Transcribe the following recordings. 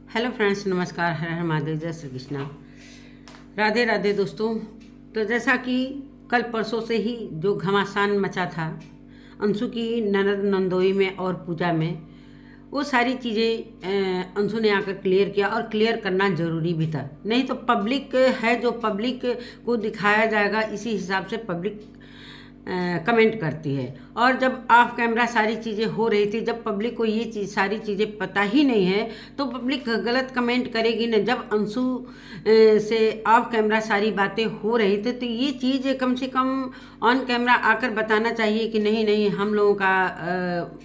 Hello friends, नमस्कार। हर हर महादेव, जय श्री कृष्णा, राधे राधे दोस्तों। तो जैसा कि कल परसों से ही जो घमासान मचा था अंशु की ननद नंदोई में और पूजा में, वो सारी चीज़ें अंशु ने आकर क्लियर किया और क्लियर करना ज़रूरी भी था। नहीं तो पब्लिक है जो पब्लिक को दिखाया जाएगा, इसी हिसाब से पब्लिक कमेंट करती है। और जब ऑफ कैमरा सारी चीज़ें हो रही थी, जब पब्लिक को ये चीज़ सारी चीज़ें पता ही नहीं है, तो पब्लिक गलत कमेंट करेगी न। जब अंशु से ऑफ कैमरा सारी बातें हो रही थी, तो ये चीज़ कम से कम ऑन कैमरा आकर बताना चाहिए कि नहीं नहीं, हम लोगों का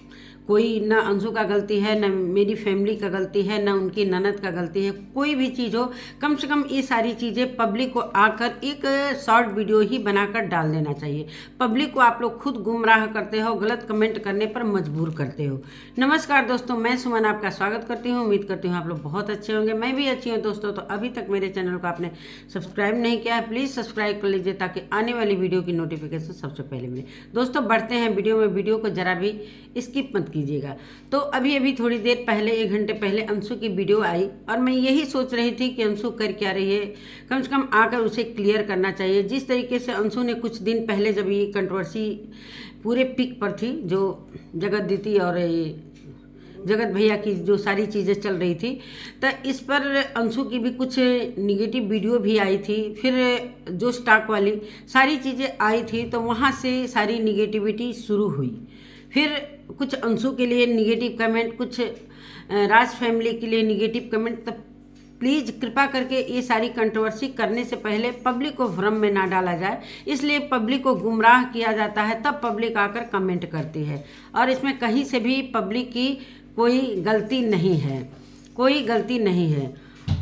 कोई ना अंशु का गलती है, ना मेरी फैमिली का गलती है, ना उनकी ननद का गलती है। कोई भी चीज़ हो, कम से कम ये सारी चीज़ें पब्लिक को आकर एक शॉर्ट वीडियो ही बनाकर डाल देना चाहिए। पब्लिक को आप लोग खुद गुमराह करते हो, गलत कमेंट करने पर मजबूर करते हो। नमस्कार दोस्तों, मैं सुमन आपका स्वागत करती हूँ। उम्मीद करती हूँ आप लोग बहुत अच्छे होंगे, मैं भी अच्छी हूँ दोस्तों। तो अभी तक मेरे चैनल को आपने सब्सक्राइब नहीं किया है, प्लीज़ सब्सक्राइब कर लीजिए ताकि आने वाली वीडियो की नोटिफिकेशन सबसे पहले मिले। दोस्तों बढ़ते हैं वीडियो में, वीडियो को जरा भी स्किप मत कीजिएगा। तो अभी थोड़ी देर पहले, 1 घंटे पहले अंशु की वीडियो आई और मैं यही सोच रही थी कि अंशु कर क्या रही है, कम से कम आकर उसे क्लियर करना चाहिए। जिस तरीके से अंशु ने कुछ दिन पहले, जब ये कंट्रोवर्सी पूरे पिक पर थी, जो जगत दीदी और जगत भैया की जो सारी चीज़ें चल रही थी, तो इस पर अंशु की भी कुछ निगेटिव वीडियो भी आई थी। फिर जो स्टॉक वाली सारी चीज़ें आई थी, तो वहाँ से सारी निगेटिविटी शुरू हुई। फिर कुछ अंशु के लिए निगेटिव कमेंट, कुछ राज फैमिली के लिए निगेटिव कमेंट। तब प्लीज़ कृपा करके ये सारी कंट्रोवर्सी करने से पहले पब्लिक को भ्रम में ना डाला जाए, इसलिए पब्लिक को गुमराह किया जाता है, तब पब्लिक आकर कमेंट करती है। और इसमें कहीं से भी पब्लिक की कोई गलती नहीं है, कोई गलती नहीं है।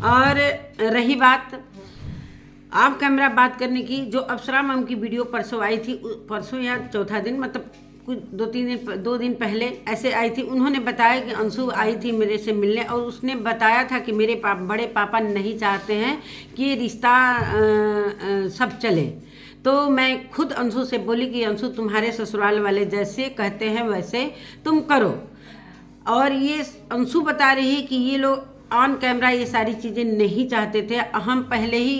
और रही बात ऑफ कैमरा बात करने की, जो अप्सरा मैम की वीडियो परसों आई थी, परसों या चौथा दिन, मतलब कुछ 2 दिन पहले ऐसे आई थी। उन्होंने बताया कि अंशु आई थी मेरे से मिलने और उसने बताया था कि मेरे बड़े पापा नहीं चाहते हैं कि ये रिश्ता सब चले। तो मैं खुद अंशु से बोली कि अंशु, तुम्हारे ससुराल वाले जैसे कहते हैं वैसे तुम करो। और ये अंशु बता रही है कि ये लोग ऑन कैमरा ये सारी चीज़ें नहीं चाहते थे। हम पहले ही,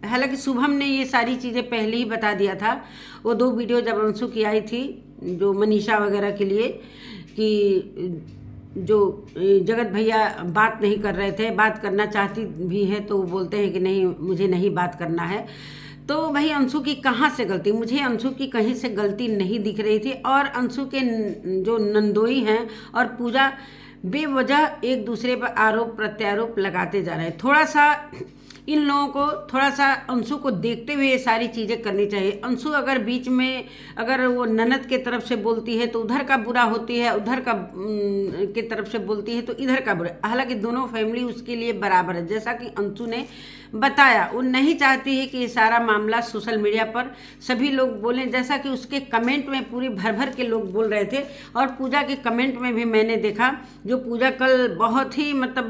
हालांकि शुभम ने ये सारी चीज़ें पहले ही बता दिया था। वो 2 वीडियो जब अंशु की आई थी, जो मनीषा वगैरह के लिए, कि जो जगत भैया बात नहीं कर रहे थे, बात करना चाहती भी है तो वो बोलते हैं कि नहीं, मुझे नहीं बात करना है। तो भाई अंशु की कहाँ से गलती? मुझे अंशु की कहीं से गलती नहीं दिख रही थी। और अंशु के जो नंदोई हैं और पूजा बेवजह एक दूसरे पर आरोप प्रत्यारोप लगाते जा रहे हैं। थोड़ा सा इन लोगों को, थोड़ा सा अंशु को देखते हुए ये सारी चीज़ें करनी चाहिए। अंशु अगर बीच में, अगर वो ननद के तरफ से बोलती है तो उधर का बुरा होती है, उधर का के तरफ से बोलती है तो इधर का बुरा। हालांकि दोनों फैमिली उसके लिए बराबर है। जैसा कि अंशु ने बताया, वो नहीं चाहती है कि ये सारा मामला सोशल मीडिया पर सभी लोग बोलें, जैसा कि उसके कमेंट में पूरे भर के लोग बोल रहे थे। और पूजा के कमेंट में भी मैंने देखा, जो पूजा कल बहुत ही, मतलब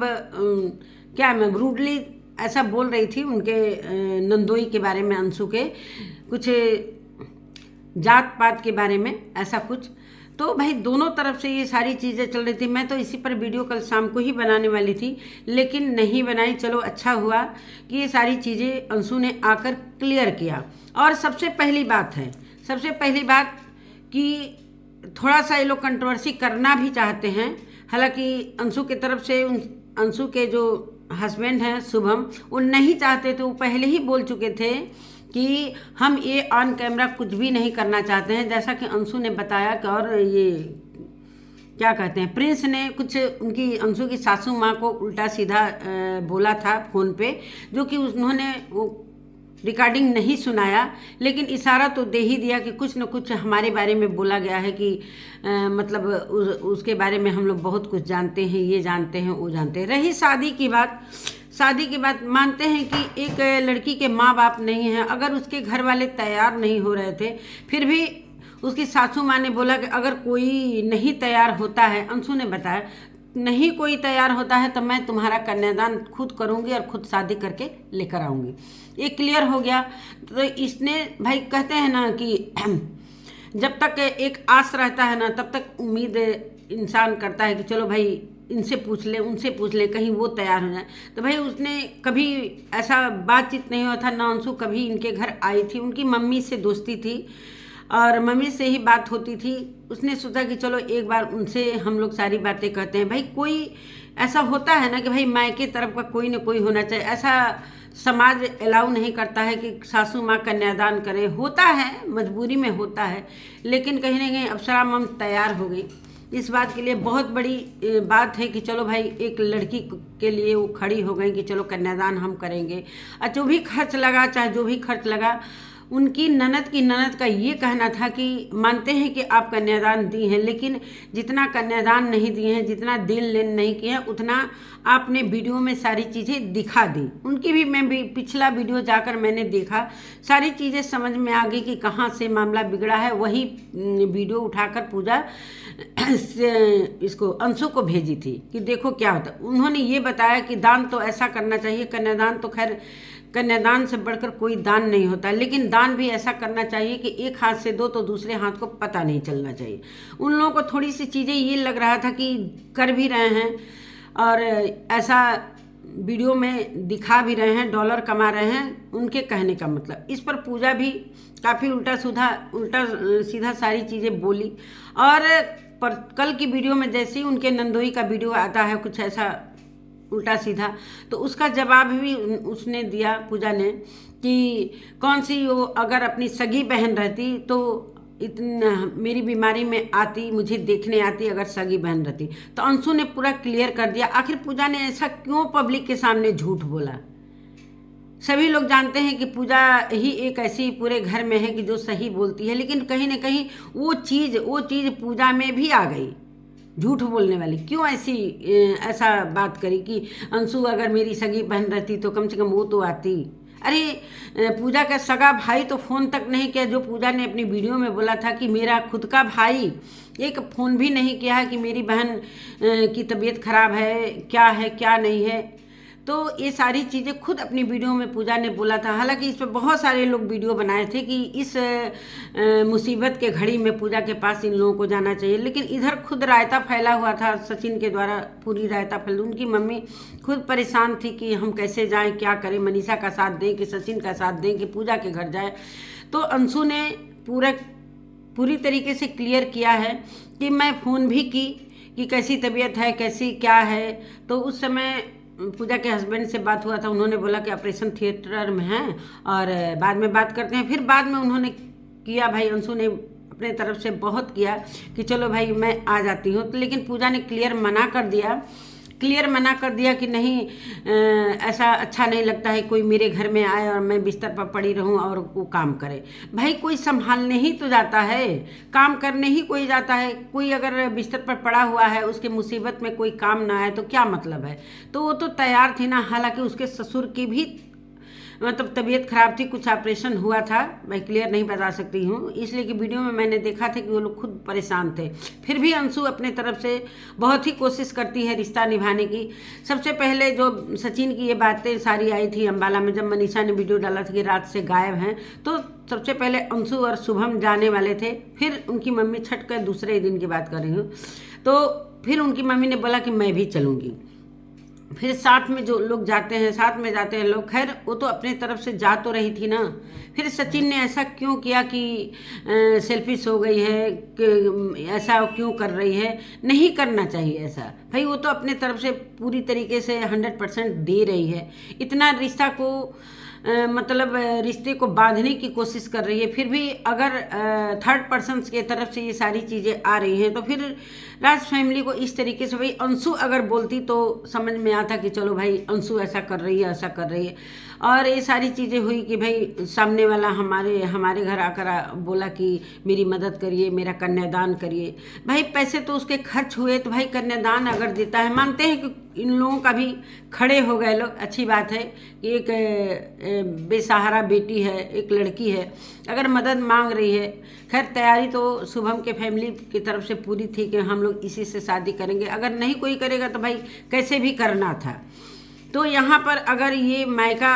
क्या मैं रूडली ऐसा बोल रही थी उनके नंदोई के बारे में, अंशु के कुछ जात पात के बारे में, ऐसा कुछ। तो भाई दोनों तरफ से ये सारी चीज़ें चल रही थी। मैं तो इसी पर वीडियो कल शाम को ही बनाने वाली थी, लेकिन नहीं बनाई। चलो अच्छा हुआ कि ये सारी चीज़ें अंशु ने आकर क्लियर किया। और सबसे पहली बात है, सबसे पहली बात कि थोड़ा सा ये लोग कंट्रोवर्सी करना भी चाहते हैं। हालांकि अंशु की तरफ से, अंशु के जो हस्बैंड हैं शुभम, वो नहीं चाहते थे। वो पहले ही बोल चुके थे कि हम ये ऑन कैमरा कुछ भी नहीं करना चाहते हैं, जैसा कि अंशु ने बताया कि, और ये क्या कहते हैं, प्रिंस ने कुछ उनकी, अंशु की सासू माँ को उल्टा सीधा बोला था फ़ोन पे, जो कि उन्होंने वो रिकॉर्डिंग नहीं सुनाया, लेकिन इशारा तो दे ही दिया कि कुछ न कुछ हमारे बारे में बोला गया है कि मतलब उसके बारे में हम लोग बहुत कुछ जानते हैं, ये जानते हैं, वो जानते हैं। रही शादी की बात, शादी की बात, मानते हैं कि एक लड़की के माँ बाप नहीं हैं। अगर उसके घर वाले तैयार नहीं हो रहे थे, फिर भी उसकी सासू माँ ने बोला कि अगर कोई नहीं तैयार होता है, अंशु ने बताया, नहीं कोई तैयार होता है तो मैं तुम्हारा कन्यादान खुद करूंगी और खुद शादी करके लेकर आऊंगी। ये क्लियर हो गया। तो इसने, भाई कहते हैं ना कि जब तक एक आस रहता है ना, तब तक उम्मीद इंसान करता है कि चलो भाई इनसे पूछ ले उनसे पूछ ले, कहीं वो तैयार हो जाए। तो भाई उसने कभी ऐसा बातचीत नहीं हुआ था ना, अंशु कभी इनके घर आई थी, उनकी मम्मी से दोस्ती थी और मम्मी से ही बात होती थी। उसने सोचा कि चलो एक बार उनसे हम लोग सारी बातें कहते हैं। भाई कोई ऐसा होता है ना कि भाई मायके तरफ का कोई ना कोई होना चाहिए, ऐसा समाज अलाउ नहीं करता है कि सासू माँ कन्यादान करे, होता है मजबूरी में होता है, लेकिन कहीं ना कहीं अप्सरा मम तैयार हो गई इस बात के लिए। बहुत बड़ी बात है कि चलो भाई एक लड़की के लिए वो खड़ी हो गई कि चलो कन्यादान हम करेंगे। और जो भी खर्च लगा, चाहे जो भी खर्च लगा, उनकी ननद का ये कहना था कि मानते हैं कि आप कन्यादान दी हैं, लेकिन जितना कन्यादान नहीं दिए हैं, जितना देन लेन नहीं किए हैं, उतना आपने वीडियो में सारी चीज़ें दिखा दी। उनकी भी मैं भी पिछला वीडियो जाकर मैंने देखा, सारी चीज़ें समझ में आ गई कि कहाँ से मामला बिगड़ा है। वही वीडियो उठाकर पूजा इसको अंशु को भेजी थी कि देखो क्या होता। उन्होंने ये बताया कि दान तो ऐसा करना चाहिए, कन्यादान तो खैर कन्यादान से बढ़कर कोई दान नहीं होता, लेकिन दान भी ऐसा करना चाहिए कि एक हाथ से दो तो दूसरे हाथ को पता नहीं चलना चाहिए। उन लोगों को थोड़ी सी चीज़ें ये लग रहा था कि कर भी रहे हैं और ऐसा वीडियो में दिखा भी रहे हैं, डॉलर कमा रहे हैं, उनके कहने का मतलब। इस पर पूजा भी काफ़ी उल्टा सीधा सारी चीज़ें बोली। और पर कल की वीडियो में जैसे ही उनके नंदोई का वीडियो आता है कुछ ऐसा उल्टा सीधा, तो उसका जवाब भी उसने दिया पूजा ने कि कौन सी वो अगर अपनी सगी बहन रहती तो इतना मेरी बीमारी में आती, मुझे देखने आती अगर सगी बहन रहती। तो अंशु ने पूरा क्लियर कर दिया आखिर पूजा ने ऐसा क्यों पब्लिक के सामने झूठ बोला। सभी लोग जानते हैं कि पूजा ही एक ऐसी पूरे घर में है कि जो सही बोलती है, लेकिन कहीं ना कहीं वो चीज़ पूजा में भी आ गई। झूठ बोलने वाली क्यों ऐसा बात करी कि अंशु अगर मेरी सगी बहन रहती तो कम से कम वो तो आती। अरे पूजा का सगा भाई तो फ़ोन तक नहीं किया, जो पूजा ने अपनी वीडियो में बोला था कि मेरा खुद का भाई एक फ़ोन भी नहीं किया है कि मेरी बहन की तबीयत खराब है, क्या नहीं है। तो ये सारी चीज़ें खुद अपनी वीडियो में पूजा ने बोला था। हालांकि इस पर बहुत सारे लोग वीडियो बनाए थे कि इस मुसीबत के घड़ी में पूजा के पास इन लोगों को जाना चाहिए, लेकिन इधर खुद रायता फैला हुआ था सचिन के द्वारा, पूरी रायता फैल। उनकी मम्मी खुद परेशान थी कि हम कैसे जाएं, क्या करें, मनीषा का साथ दें कि सचिन का साथ दें कि पूजा के घर जाए। तो अंशु ने पूरी तरीके से क्लियर किया है कि मैं फ़ोन भी की कि कैसी तबीयत है, कैसी क्या है। तो उस समय पूजा के हस्बैंड से बात हुआ था, उन्होंने बोला कि ऑपरेशन थिएटर में हैं और बाद में बात करते हैं। फिर बाद में उन्होंने किया, भाई अंशु ने अपने तरफ से बहुत किया कि चलो भाई मैं आ जाती हूँ, तो लेकिन पूजा ने क्लियर मना कर दिया कि नहीं, ऐसा अच्छा नहीं लगता है कोई मेरे घर में आए और मैं बिस्तर पर पड़ी रहूं और वो काम करे। भाई कोई संभालने ही तो जाता है, काम करने ही कोई जाता है। कोई अगर बिस्तर पर पड़ा हुआ है, उसके मुसीबत में कोई काम ना आए तो क्या मतलब है। तो वो तो तैयार थी ना। हालांकि उसके ससुर की भी मतलब तबीयत खराब थी, कुछ ऑपरेशन हुआ था, मैं क्लियर नहीं बता सकती हूँ, इसलिए कि वीडियो में मैंने देखा था कि वो लोग खुद परेशान थे। फिर भी अंशु अपने तरफ से बहुत ही कोशिश करती है रिश्ता निभाने की। सबसे पहले जो सचिन की ये बातें सारी आई थी अम्बाला में, जब मनीषा ने वीडियो डाला था कि रात से गायब हैं, तो सबसे पहले अंशु और शुभम जाने वाले थे। फिर उनकी मम्मी छठ कर दूसरे दिन की बात कर रही हूँ, तो फिर उनकी मम्मी ने बोला कि मैं भी चलूँगी। फिर साथ में जो लोग जाते हैं, साथ में जाते हैं लोग, खैर वो तो अपने तरफ से जा तो रही थी ना। फिर सचिन ने ऐसा क्यों किया कि सेल्फिश हो गई है, कि ऐसा क्यों कर रही है, नहीं करना चाहिए ऐसा। भाई वो तो अपने तरफ से पूरी तरीके से 100% दे रही है, इतना रिश्ता को मतलब रिश्ते को बांधने की कोशिश कर रही है। फिर भी अगर थर्ड पर्सन्स के तरफ से ये सारी चीज़ें आ रही हैं, तो फिर राज फैमिली को इस तरीके से, भाई अंशु अगर बोलती तो समझ में आता कि चलो भाई अंशु ऐसा कर रही है, ऐसा कर रही है। और ये सारी चीज़ें हुई कि भाई सामने वाला हमारे घर आकर बोला कि मेरी मदद करिए, मेरा कन्यादान करिए। भाई पैसे तो उसके खर्च हुए, तो भाई कन्यादान अगर देता है, मानते हैं कि इन लोगों का भी खड़े हो गए लोग, अच्छी बात है कि एक बेसहारा बेटी है, एक लड़की है, अगर मदद मांग रही है। खैर तैयारी तो शुभम के फैमिली की तरफ से पूरी थी कि हम लोग इसी से शादी करेंगे, अगर नहीं कोई करेगा तो भाई कैसे भी करना था। तो यहाँ पर अगर ये मायका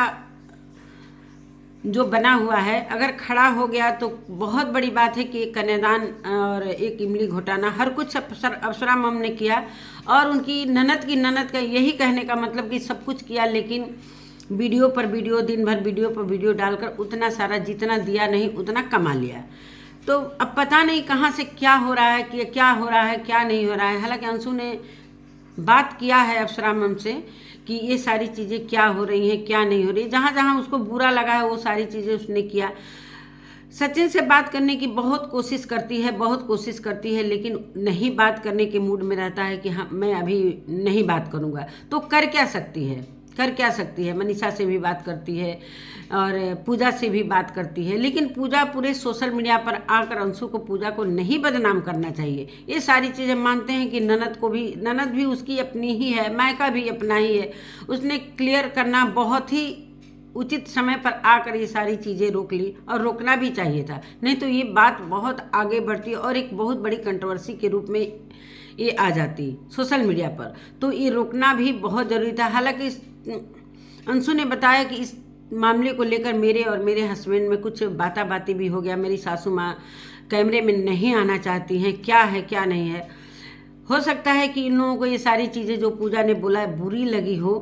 जो बना हुआ है अगर खड़ा हो गया तो बहुत बड़ी बात है कि एक कन्यादान और एक इमली घोटाना हर कुछ अप्सरा मम ने किया, और उनकी ननद की ननद का यही कहने का मतलब कि सब कुछ किया, लेकिन वीडियो पर वीडियो, दिन भर वीडियो पर वीडियो डालकर उतना सारा जितना दिया नहीं उतना कमा लिया। तो अब पता नहीं कहाँ से क्या हो रहा है, कि क्या हो रहा है क्या नहीं हो रहा है। हालांकि अंशु ने बात किया है अप्सरा मैम से कि ये सारी चीज़ें क्या हो रही हैं क्या नहीं हो रही, जहाँ जहाँ उसको बुरा लगा है वो सारी चीज़ें उसने किया। सचिन से बात करने की बहुत कोशिश करती है, लेकिन नहीं बात करने के मूड में रहता है कि हाँ मैं अभी नहीं बात करूँगा। तो कर क्या सकती है, मनीषा से भी बात करती है और पूजा से भी बात करती है, लेकिन पूजा पूरे सोशल मीडिया पर आकर अंशु को, पूजा को नहीं बदनाम करना चाहिए। ये सारी चीज़ें मानते हैं कि ननद भी उसकी अपनी ही है, मायका भी अपना ही है। उसने क्लियर करना बहुत ही उचित समय पर आकर ये सारी चीज़ें रोक ली, और रोकना भी चाहिए था, नहीं तो ये बात बहुत आगे बढ़ती और एक बहुत बड़ी कंट्रोवर्सी के रूप में ये आ जाती सोशल मीडिया पर। तो ये रोकना भी बहुत ज़रूरी था। हालांकि अंशु ने बताया कि इस मामले को लेकर मेरे और मेरे हस्बैंड में कुछ बातें भी हो गया। मेरी सासू माँ कैमरे में नहीं आना चाहती हैं, क्या है क्या नहीं है। हो सकता है कि इन लोगों को ये सारी चीज़ें जो पूजा ने बोला है बुरी लगी हो,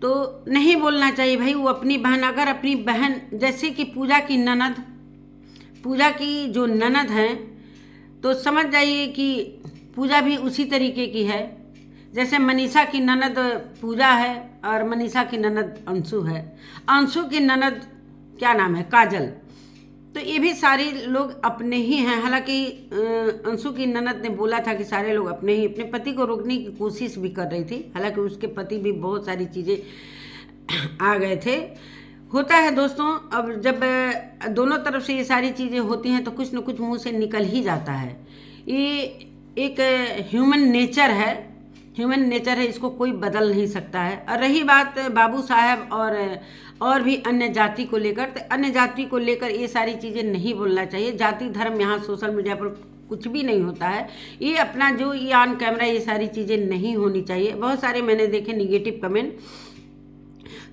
तो नहीं बोलना चाहिए भाई। वो अपनी बहन, अगर अपनी बहन जैसे कि पूजा की जो ननद हैं, तो समझ जाइए कि पूजा भी उसी तरीके की है जैसे मनीषा की ननद पूजा है और मनीषा की ननद अंशु है। अंशु की ननद क्या नाम है, काजल। तो ये भी सारे लोग अपने ही हैं। हालांकि अंशु की ननद ने बोला था कि सारे लोग अपने ही, अपने पति को रोकने की कोशिश भी कर रही थी। हालांकि उसके पति भी बहुत सारी चीज़ें आ गए थे। होता है दोस्तों, अब जब दोनों तरफ से ये सारी चीज़ें होती हैं तो कुछ न कुछ मुंह से निकल ही जाता है। ये एक ह्यूमन नेचर है, इसको कोई बदल नहीं सकता है। और रही बात बाबू साहब और भी अन्य जाति को लेकर, तो अन्य जाति को लेकर ये सारी चीज़ें नहीं बोलना चाहिए। जाति धर्म यहाँ सोशल मीडिया पर कुछ भी नहीं होता है। ये अपना जो ये ऑन कैमरा ये सारी चीज़ें नहीं होनी चाहिए। बहुत सारे मैंने देखे निगेटिव कमेंट,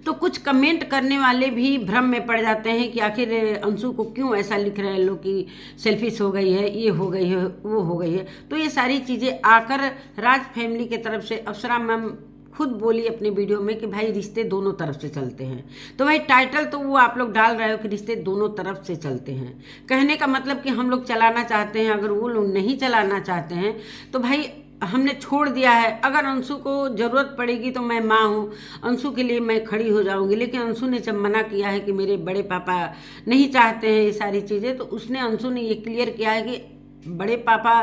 तो कुछ कमेंट करने वाले भी भ्रम में पड़ जाते हैं कि आखिर अंशु को क्यों ऐसा लिख रहे हैं लोग कि सेल्फिश हो गई है, ये हो गई है, वो हो गई है। तो ये सारी चीज़ें आकर राज फैमिली के तरफ से अप्सरा मैम खुद बोली अपने वीडियो में कि भाई रिश्ते दोनों तरफ से चलते हैं। तो भाई टाइटल तो वो आप लोग डाल रहे हो कि रिश्ते दोनों तरफ से चलते हैं, कहने का मतलब कि हम लोग चलाना चाहते हैं। अगर वो लोग नहीं चलाना चाहते हैं तो भाई हमने छोड़ दिया है। अगर अंशु को ज़रूरत पड़ेगी तो मैं माँ हूँ, अंशु के लिए मैं खड़ी हो जाऊँगी। लेकिन अंशु ने जब मना किया है कि मेरे बड़े पापा नहीं चाहते हैं ये सारी चीज़ें, तो अंशु ने ये क्लियर किया है कि बड़े पापा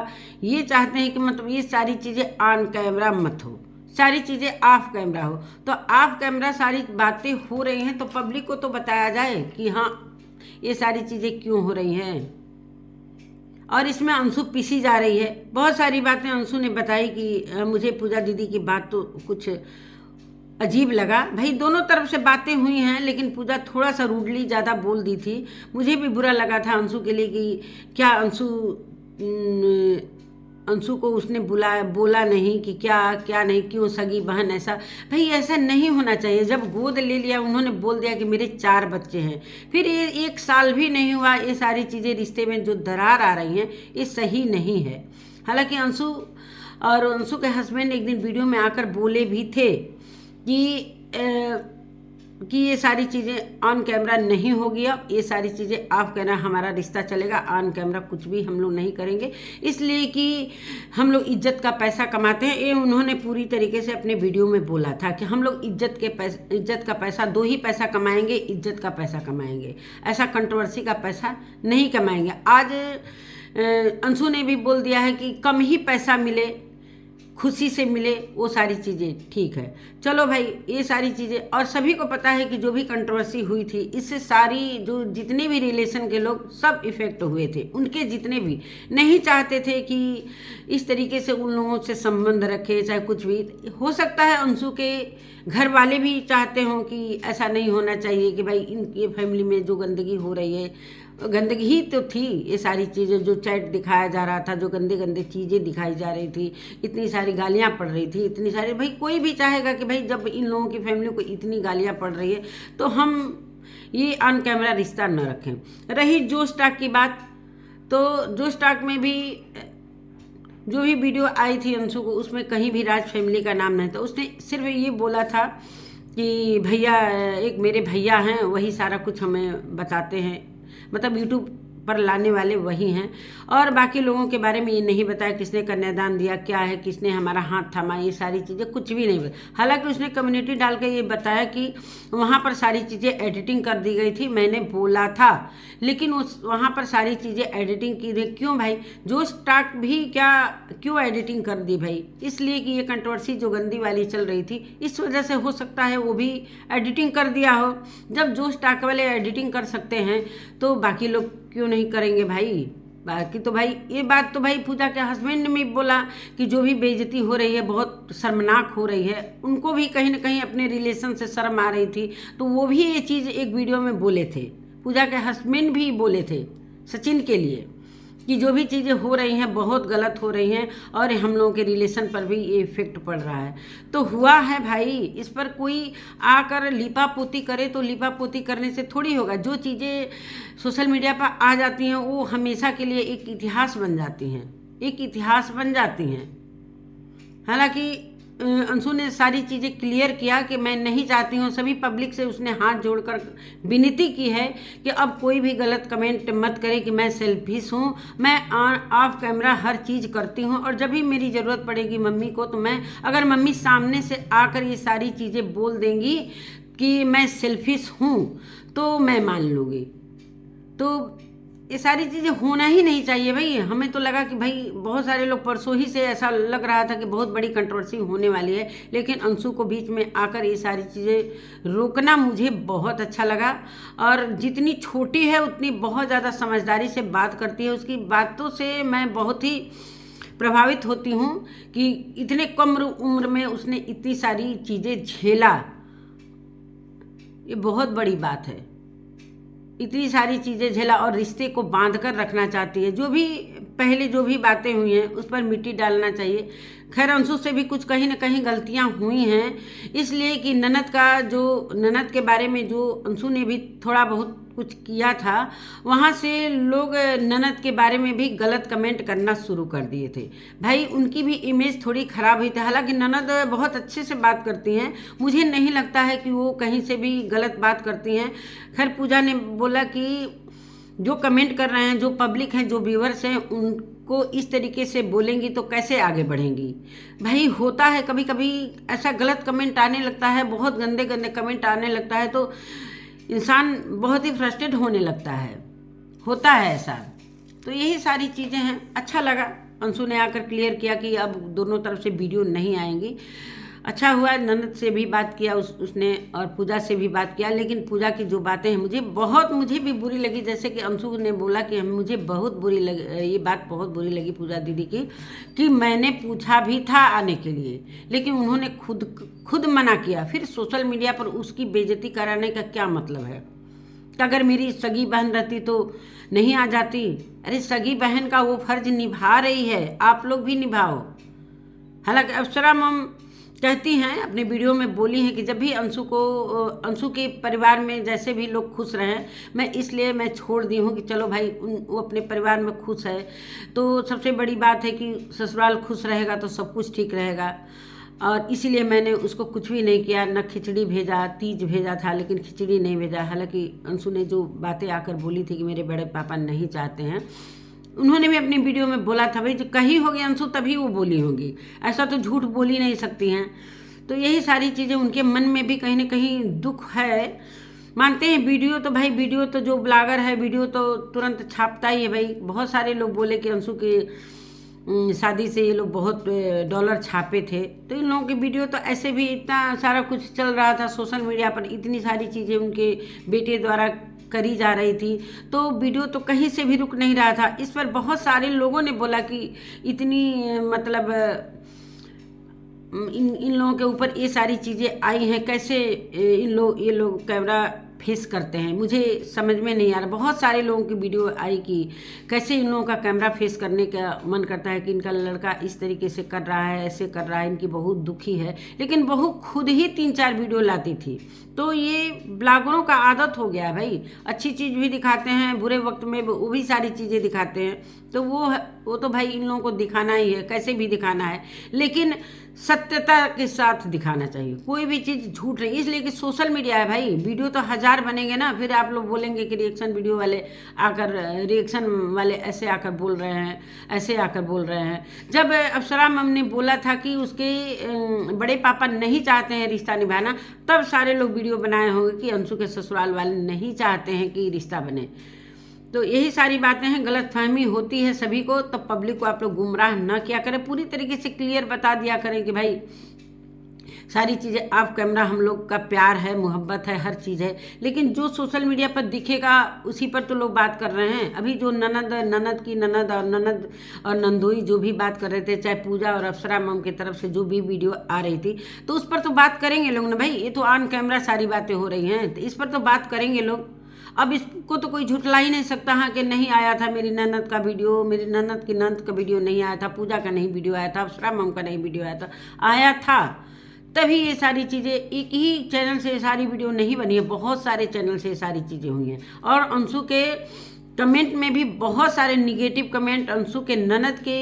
ये चाहते हैं कि मतलब ये सारी चीज़ें ऑन कैमरा मत हो, सारी चीज़ें ऑफ कैमरा हो। तो ऑफ कैमरा सारी बातें हो रही हैं तो पब्लिक को तो बताया जाए कि हाँ ये सारी चीज़ें क्यों हो रही हैं। और इसमें अंशु पीसी जा रही है। बहुत सारी बातें अंशु ने बताई कि मुझे पूजा दीदी की बात तो कुछ अजीब लगा। भाई दोनों तरफ से बातें हुई हैं, लेकिन पूजा थोड़ा सा रूडली ज़्यादा बोल दी थी। मुझे भी बुरा लगा था अंशु के लिए कि क्या अंशु को उसने बोला नहीं कि क्या नहीं, क्यों सगी बहन ऐसा। भाई ऐसा नहीं होना चाहिए। जब गोद ले लिया, उन्होंने बोल दिया कि मेरे 4 बच्चे हैं, फिर ये 1 साल भी नहीं हुआ, ये सारी चीज़ें रिश्ते में जो दरार आ रही हैं ये सही नहीं है। हालांकि अंशु के हस्बैंड एक दिन वीडियो में आकर बोले भी थे कि ये सारी चीज़ें ऑन कैमरा नहीं होगी, अब ये सारी चीज़ें ऑफ कैमरा हमारा रिश्ता चलेगा, ऑन कैमरा कुछ भी हम लोग नहीं करेंगे, इसलिए कि हम लोग इज्जत का पैसा कमाते हैं। ये उन्होंने पूरी तरीके से अपने वीडियो में बोला था कि हम लोग इज्जत का पैसा 2 ही पैसा कमाएंगे, इज्जत का पैसा कमाएंगे, ऐसा कंट्रोवर्सी का पैसा नहीं कमाएंगे। आज अंशु ने भी बोल दिया है कि कम ही पैसा मिले, खुशी से मिले, वो सारी चीज़ें ठीक है। चलो भाई ये सारी चीज़ें, और सभी को पता है कि जो भी कंट्रोवर्सी हुई थी इससे सारी जो जितने भी रिलेशन के लोग सब इफ़ेक्ट हुए थे। उनके जितने भी नहीं चाहते थे कि इस तरीके से उन लोगों से संबंध रखे, चाहे कुछ भी हो सकता है। अंशु के घर वाले भी चाहते हों कि ऐसा नहीं होना चाहिए कि भाई इनकी फैमिली में जो गंदगी हो रही है, गंदगी ही तो थी। ये सारी चीज़ें जो चैट दिखाया जा रहा था, जो गंदे चीज़ें दिखाई जा रही थी, इतनी सारी गालियाँ पड़ रही थी, इतनी सारी, भाई कोई भी चाहेगा कि भाई जब इन लोगों की फैमिली को इतनी गालियाँ पड़ रही है तो हम ये ऑन कैमरा रिश्ता न रखें। रही जोश टॉक की बात, तो जोश टॉक में भी जो भी वीडियो आई थी अंशु को, उसमें कहीं भी राज फैमिली का नाम नहीं था। उसने सिर्फ ये बोला था कि भैया, एक मेरे भैया हैं, वही सारा कुछ हमें बताते हैं, मतलब यूट्यूब पर लाने वाले वही हैं, और बाकी लोगों के बारे में ये नहीं बताया किसने कन्यादान दिया, क्या है, किसने हमारा हाथ थामा, ये सारी चीज़ें कुछ भी नहीं बताया। हालांकि उसने कम्युनिटी डाल के ये बताया कि वहाँ पर सारी चीज़ें एडिटिंग कर दी गई थी, मैंने बोला था, लेकिन उस वहाँ पर सारी चीज़ें एडिटिंग की थी। क्यों भाई? जो स्टार्ट भी क्या क्यों एडिटिंग कर दी भाई? इसलिए कि ये कंट्रोवर्सी जो गंदी वाली चल रही थी, इस वजह से हो सकता है वो भी एडिटिंग कर दिया हो। जब जो स्टार्ट वाले एडिटिंग कर सकते हैं तो बाकी लोग क्यों नहीं करेंगे भाई? बाकी तो भाई ये बात तो भाई पूजा के हस्बैंड ने भी बोला कि जो भी बेइज्जती हो रही है, बहुत शर्मनाक हो रही है, उनको भी कहीं ना कहीं अपने रिलेशन से शर्म आ रही थी, तो वो भी ये चीज़ एक वीडियो में बोले थे। पूजा के हस्बैंड भी बोले थे सचिन के लिए कि जो भी चीज़ें हो रही हैं बहुत गलत हो रही हैं और हम लोगों के रिलेशन पर भी ये इफेक्ट पड़ रहा है। तो हुआ है भाई, इस पर कोई आकर लीपा पोती करे तो लीपा पोती करने से थोड़ी होगा। जो चीज़ें सोशल मीडिया पर आ जाती हैं वो हमेशा के लिए एक इतिहास बन जाती हैं, एक इतिहास बन जाती हैं। हालांकि अंशु ने सारी चीज़ें क्लियर किया कि मैं नहीं चाहती हूँ, सभी पब्लिक से उसने हाथ जोड़कर विनती की है कि अब कोई भी गलत कमेंट मत करे कि मैं सेल्फिश हूँ, मैं ऑफ कैमरा हर चीज़ करती हूँ, और जब भी मेरी ज़रूरत पड़ेगी मम्मी को तो मैं, अगर मम्मी सामने से आकर ये सारी चीज़ें बोल देंगी कि मैं सेल्फिश हूँ तो मैं मान लूँगी। तो ये सारी चीज़ें होना ही नहीं चाहिए भाई। हमें तो लगा कि भाई बहुत सारे लोग, परसों ही से ऐसा लग रहा था कि बहुत बड़ी कंट्रोवर्सी होने वाली है, लेकिन अंशु को बीच में आकर ये सारी चीज़ें रोकना मुझे बहुत अच्छा लगा। और जितनी छोटी है उतनी बहुत ज़्यादा समझदारी से बात करती है, उसकी बातों से मैं बहुत ही प्रभावित होती हूँ कि इतने कम उम्र में उसने इतनी सारी चीज़ें झेला, ये बहुत बड़ी बात है। इतनी सारी चीज़ें झेला और रिश्ते को बांध कर रखना चाहती है। जो भी पहले जो भी बातें हुई हैं उस पर मिट्टी डालना चाहिए। खैर अंशु से भी कुछ कहीं ना कहीं गलतियां हुई हैं, इसलिए कि ननद के बारे में जो अंशु ने भी थोड़ा बहुत कुछ किया था, वहाँ से लोग ननद के बारे में भी गलत कमेंट करना शुरू कर दिए थे। भाई उनकी भी इमेज थोड़ी ख़राब हुई थी। हालांकि ननद बहुत अच्छे से बात करती हैं, मुझे नहीं लगता है कि वो कहीं से भी गलत बात करती हैं। खैर पूजा ने बोला कि जो कमेंट कर रहे हैं, जो पब्लिक हैं, जो व्यूअर्स हैं, उनको इस तरीके से बोलेंगी तो कैसे आगे बढ़ेंगी? भाई होता है कभी कभी ऐसा गलत कमेंट आने लगता है, बहुत गंदे गंदे कमेंट आने लगता है तो इंसान बहुत ही फ्रस्ट्रेट होने लगता है, होता है ऐसा। तो यही सारी चीज़ें हैं। अच्छा लगा अंशु ने आकर क्लियर किया कि अब दोनों तरफ से वीडियो नहीं आएंगी। अच्छा हुआ, ननद से भी बात किया उसने और पूजा से भी बात किया, लेकिन पूजा की जो बातें हैं मुझे भी बुरी लगी। जैसे कि अंशु ने बोला कि मुझे बहुत बुरी लगी, ये बात बहुत बुरी लगी पूजा दीदी की, कि मैंने पूछा भी था आने के लिए, लेकिन उन्होंने खुद मना किया। फिर सोशल मीडिया पर उसकी बेइज्जती कराने का क्या मतलब है? कि अगर मेरी सगी बहन रहती तो नहीं आ जाती? अरे सगी बहन का वो फर्ज निभा रही है, आप लोग भी निभाओ। हालांकि अप्सरा मम कहती हैं, अपने वीडियो में बोली हैं कि जब भी अंशु के परिवार में जैसे भी लोग खुश रहें, मैं छोड़ दी हूँ कि चलो भाई वो अपने परिवार में खुश है, तो सबसे बड़ी बात है कि ससुराल खुश रहेगा तो सब कुछ ठीक रहेगा। और इसीलिए मैंने उसको कुछ भी नहीं किया, न खिचड़ी भेजा, तीज भेजा था लेकिन खिचड़ी नहीं भेजा। हालांकि अंशु ने जो बातें आकर बोली थी कि मेरे बड़े पापा नहीं चाहते हैं, उन्होंने भी अपनी वीडियो में बोला था भाई जो कही होगी अंशु तभी वो बोली होगी, ऐसा तो झूठ बोल ही नहीं सकती हैं। तो यही सारी चीज़ें उनके मन में भी कहीं ना कहीं दुख है। मानते हैं वीडियो तो जो ब्लॉगर है वीडियो तो तुरंत छापता ही है भाई। बहुत सारे लोग बोले कि अंशु के शादी से ये लोग बहुत डॉलर छापे थे, तो इन लोगों की वीडियो तो ऐसे भी इतना सारा कुछ चल रहा था सोशल मीडिया पर, इतनी सारी चीज़ें उनके बेटे द्वारा करी जा रही थी, तो वीडियो तो कहीं से भी रुक नहीं रहा था। इस पर बहुत सारे लोगों ने बोला कि इतनी मतलब इन लोगों के ऊपर ये सारी चीज़ें आई हैं, कैसे ये लोग कैमरा फेस करते हैं, मुझे समझ में नहीं आ रहा। बहुत सारे लोगों की वीडियो आई कि कैसे इन लोगों का कैमरा फेस करने का मन करता है कि इनका लड़का इस तरीके से कर रहा है, ऐसे कर रहा है, इनकी बहू दुखी है, लेकिन बहू खुद ही 3-4 वीडियो लाती थी। तो ये ब्लॉगरों का आदत हो गया है भाई, अच्छी चीज़ भी दिखाते हैं, बुरे वक्त में वो भी सारी चीज़ें दिखाते हैं। तो वो तो भाई इन लोगों को दिखाना ही है, कैसे भी दिखाना है, लेकिन सत्यता के साथ दिखाना चाहिए। कोई भी चीज़ झूठ नहीं, इसलिए कि सोशल मीडिया है भाई, वीडियो तो 1000 बनेंगे ना, फिर आप लोग बोलेंगे कि रिएक्शन वाले ऐसे आकर बोल रहे हैं, ऐसे आकर बोल रहे हैं। जब अप्सरा मैम ने बोला था कि उसके बड़े पापा नहीं चाहते हैं रिश्ता निभाना, तब सारे लोग वीडियो बनाए होंगे कि अंशु के ससुराल वाले नहीं चाहते हैं कि रिश्ता बने। तो यही सारी बातें हैं, गलतफहमी होती है सभी को, तो पब्लिक को आप लोग गुमराह न किया करें, पूरी तरीके से क्लियर बता दिया करें कि भाई सारी चीज़ें ऑफ कैमरा हम लोग का प्यार है, मोहब्बत है, हर चीज़ है। लेकिन जो सोशल मीडिया पर दिखेगा उसी पर तो लोग बात कर रहे हैं। अभी जो ननद और नंदोई जो भी बात कर रहे थे, चाहे पूजा और अप्सरा मम की तरफ से जो भी वीडियो आ रही थी, तो उस पर तो बात करेंगे लोग ना भाई, ये तो ऑन कैमरा सारी बातें हो रही हैं, तो इस पर तो बात करेंगे लोग। अब इसको तो कोई झुठला ही नहीं सकता हाँ कि नहीं आया था मेरी ननद का वीडियो, मेरी ननद की नंद का वीडियो नहीं आया था, पूजा का नहीं वीडियो आया था, अप्सरा मम का नहीं वीडियो आया था। तभी ये सारी चीज़ें, एक ही चैनल से ये सारी वीडियो नहीं बनी है, बहुत सारे चैनल से ये सारी चीज़ें हुई हैं। और अंशु के कमेंट में भी बहुत सारे निगेटिव कमेंट, अंशु के ननद के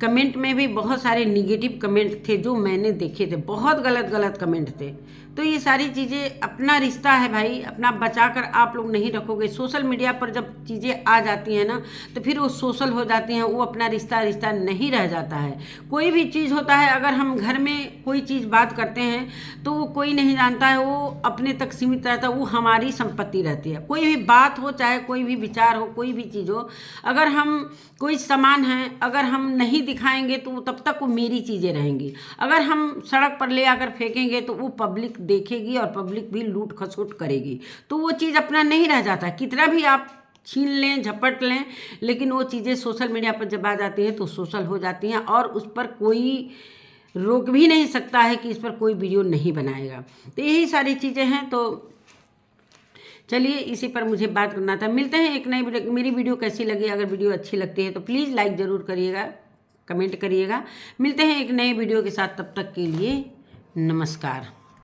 कमेंट में भी बहुत सारे निगेटिव कमेंट थे जो मैंने देखे थे, बहुत गलत कमेंट थे। तो ये सारी चीज़ें, अपना रिश्ता है भाई, अपना बचा कर आप लोग नहीं रखोगे। सोशल मीडिया पर जब चीज़ें आ जाती हैं ना, तो फिर वो सोशल हो जाती हैं, वो अपना रिश्ता नहीं रह जाता है। कोई भी चीज़ होता है, अगर हम घर में कोई चीज़ बात करते हैं तो वो कोई नहीं जानता है, वो अपने तक सीमित रहता है, वो हमारी संपत्ति रहती है। कोई भी बात हो, चाहे कोई भी विचार हो, कोई भी चीज़ हो, अगर हम कोई सामान है अगर हम नहीं दिखाएंगे तो तब तक वो मेरी चीज़ें रहेंगी। अगर हम सड़क पर ले आकर फेंकेंगे तो वो पब्लिक देखेगी और पब्लिक भी लूट खसोट करेगी, तो वो चीज़ अपना नहीं रह जाता। कितना भी आप छीन लें, झपट लें, लेकिन वो चीज़ें सोशल मीडिया पर जब आ जाती हैं तो सोशल हो जाती हैं, और उस पर कोई रोक भी नहीं सकता है कि इस पर कोई वीडियो नहीं बनाएगा। तो यही सारी चीज़ें हैं। तो चलिए, इसी पर मुझे बात करना था। मिलते हैं एक नई वीडियो। मेरी वीडियो कैसी लगी, अगर वीडियो अच्छी लगती है तो प्लीज़ लाइक ज़रूर करिएगा, कमेंट करिएगा। मिलते हैं एक नई वीडियो के साथ, तब तक के लिए नमस्कार।